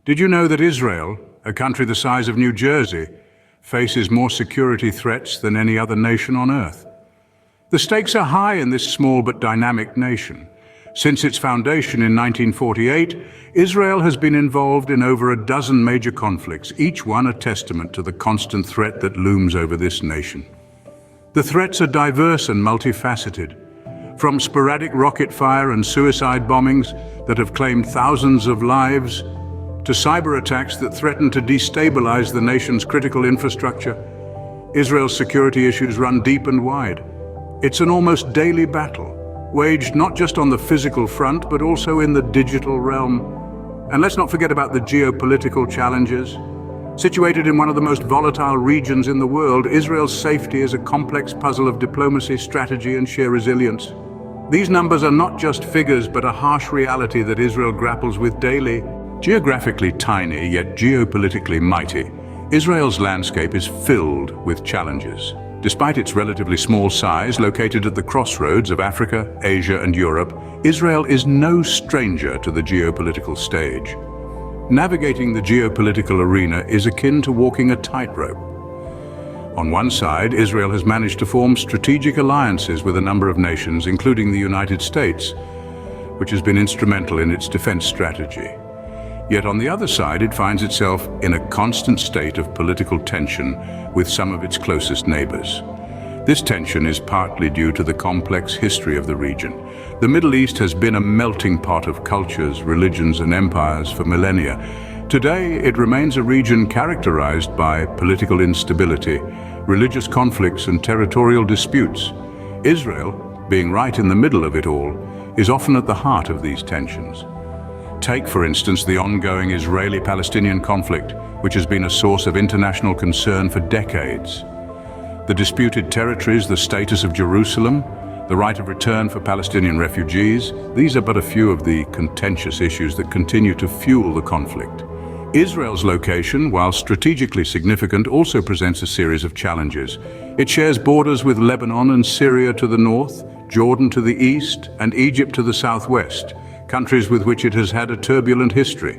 Did you know that Israel, a country the size of New Jersey, faces more security threats than any other nation on earth? The stakes are high in this small but dynamic nation. Since its foundation in 1948, Israel has been involved in over a dozen major conflicts, each one a testament to the constant threat that looms over this nation. The threats are diverse and multifaceted, from sporadic rocket fire and suicide bombings that have claimed thousands of lives, to cyber attacks that threaten to destabilize the nation's critical infrastructure. Israel's security issues run deep and wide. It's an almost daily battle, waged not just on the physical front, but also in the digital realm. And let's not forget about the geopolitical challenges. Situated in one of the most volatile regions in the world, Israel's safety is a complex puzzle of diplomacy, strategy, and sheer resilience. These numbers are not just figures, but a harsh reality that Israel grapples with daily. Geographically tiny, yet geopolitically mighty, Israel's landscape is filled with challenges. Despite its relatively small size, located at the crossroads of Africa, Asia, and Europe, Israel is no stranger to the geopolitical stage. Navigating the geopolitical arena is akin to walking a tightrope. On one side, Israel has managed to form strategic alliances with a number of nations, including the United States, which has been instrumental in its defense strategy. Yet on the other side, it finds itself in a constant state of political tension with some of its closest neighbors. This tension is partly due to the complex history of the region. The Middle East has been a melting pot of cultures, religions, and empires for millennia. Today, it remains a region characterized by political instability, religious conflicts, and territorial disputes. Israel, being right in the middle of it all, is often at the heart of these tensions. Take, for instance, the ongoing Israeli-Palestinian conflict, which has been a source of international concern for decades. The disputed territories, the status of Jerusalem, the right of return for Palestinian refugees, these are but a few of the contentious issues that continue to fuel the conflict. Israel's location, while strategically significant, also presents a series of challenges. It shares borders with Lebanon and Syria to the north, Jordan to the east, and Egypt to the southwest, countries with which it has had a turbulent history.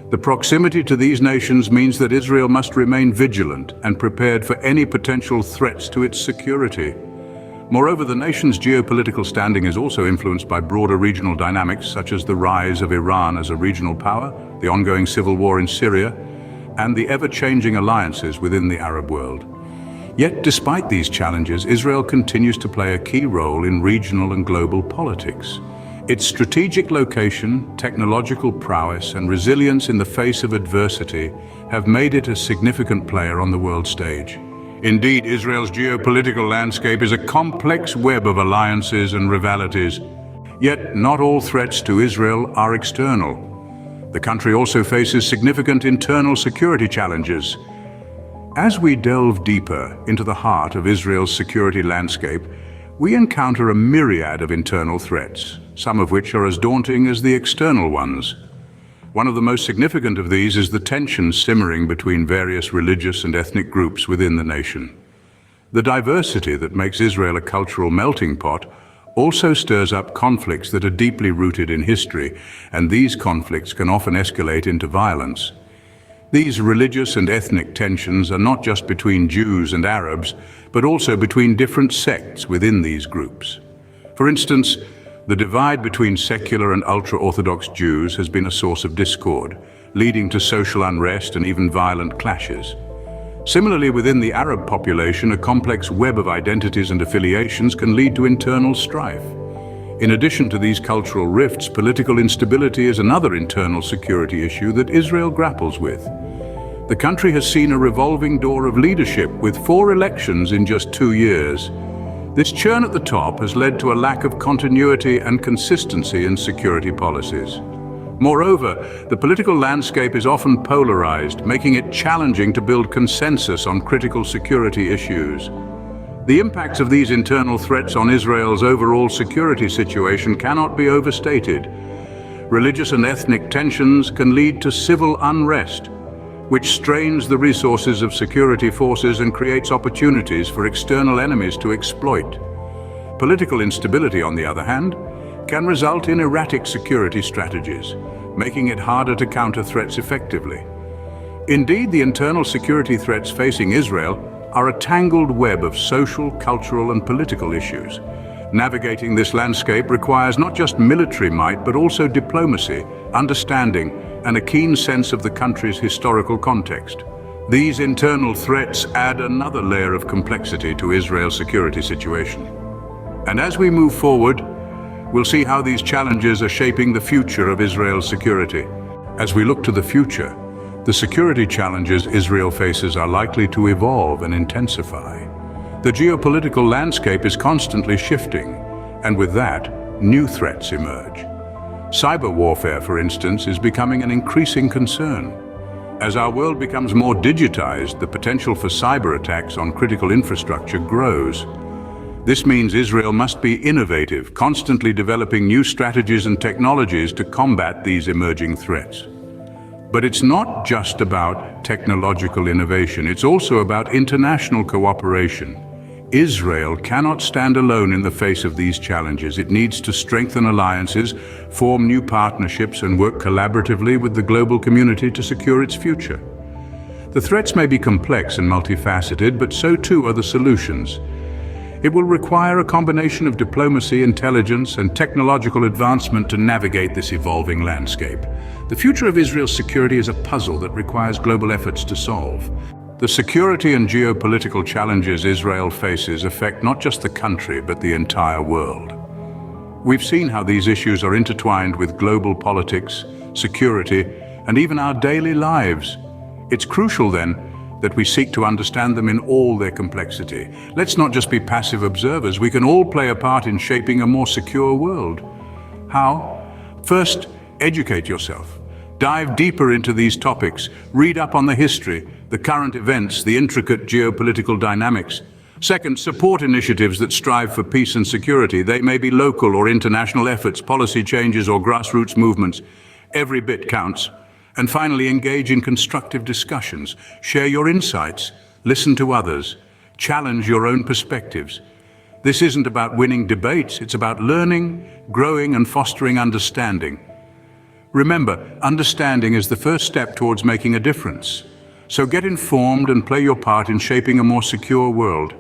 The proximity to these nations means that Israel must remain vigilant and prepared for any potential threats to its security. Moreover, the nation's geopolitical standing is also influenced by broader regional dynamics, such as the rise of Iran as a regional power, the ongoing civil war in Syria, and the ever-changing alliances within the Arab world. Yet, despite these challenges, Israel continues to play a key role in regional and global politics. Its strategic location, technological prowess, and resilience in the face of adversity have made it a significant player on the world stage. Indeed, Israel's geopolitical landscape is a complex web of alliances and rivalities. Yet, not all threats to Israel are external. The country also faces significant internal security challenges. As we delve deeper into the heart of Israel's security landscape, we encounter a myriad of internal threats, some of which are as daunting as the external ones. One of the most significant of these is the tension simmering between various religious and ethnic groups within the nation. The diversity that makes Israel a cultural melting pot also stirs up conflicts that are deeply rooted in history, and these conflicts can often escalate into violence. These religious and ethnic tensions are not just between Jews and Arabs, but also between different sects within these groups. For instance, the divide between secular and ultra-Orthodox Jews has been a source of discord, leading to social unrest and even violent clashes. Similarly, within the Arab population, a complex web of identities and affiliations can lead to internal strife. In addition to these cultural rifts, political instability is another internal security issue that Israel grapples with. The country has seen a revolving door of leadership with 4 elections in just 2 years. This churn at the top has led to a lack of continuity and consistency in security policies. Moreover, the political landscape is often polarized, making it challenging to build consensus on critical security issues. The impacts of these internal threats on Israel's overall security situation cannot be overstated. Religious and ethnic tensions can lead to civil unrest, which strains the resources of security forces and creates opportunities for external enemies to exploit. Political instability, on the other hand, can result in erratic security strategies. making it harder to counter threats effectively. Indeed, the internal security threats facing Israel are a tangled web of social, cultural, and political issues. Navigating this landscape requires not just military might, but also diplomacy, understanding, and a keen sense of the country's historical context. These internal threats add another layer of complexity to Israel's security situation. And as we move forward, we'll see how these challenges are shaping the future of Israel's security. As we look to the future, the security challenges Israel faces are likely to evolve and intensify. The geopolitical landscape is constantly shifting, and with that, new threats emerge. Cyber warfare, for instance, is becoming an increasing concern. As our world becomes more digitized, the potential for cyber attacks on critical infrastructure grows. This means Israel must be innovative, constantly developing new strategies and technologies to combat these emerging threats. But it's not just about technological innovation, it's also about international cooperation. Israel cannot stand alone in the face of these challenges. It needs to strengthen alliances, form new partnerships, and work collaboratively with the global community to secure its future. The threats may be complex and multifaceted, but so too are the solutions. It will require a combination of diplomacy, intelligence, and technological advancement to navigate this evolving landscape. The future of Israel's security is a puzzle that requires global efforts to solve. The security and geopolitical challenges Israel faces affect not just the country, but the entire world. We've seen how these issues are intertwined with global politics, security, and even our daily lives. It's crucial, then, that we seek to understand them in all their complexity. Let's not just be passive observers. We can all play a part in shaping a more secure world. How? First, educate yourself. Dive deeper into these topics. Read up on the history, the current events, the intricate geopolitical dynamics. Second, support initiatives that strive for peace and security. They may be local or international efforts, policy changes, or grassroots movements. Every bit counts. And finally, engage in constructive discussions. Share your insights, listen to others, challenge your own perspectives. This isn't about winning debates, it's about learning, growing, and fostering understanding. Remember, understanding is the first step towards making a difference. So get informed and play your part in shaping a more secure world.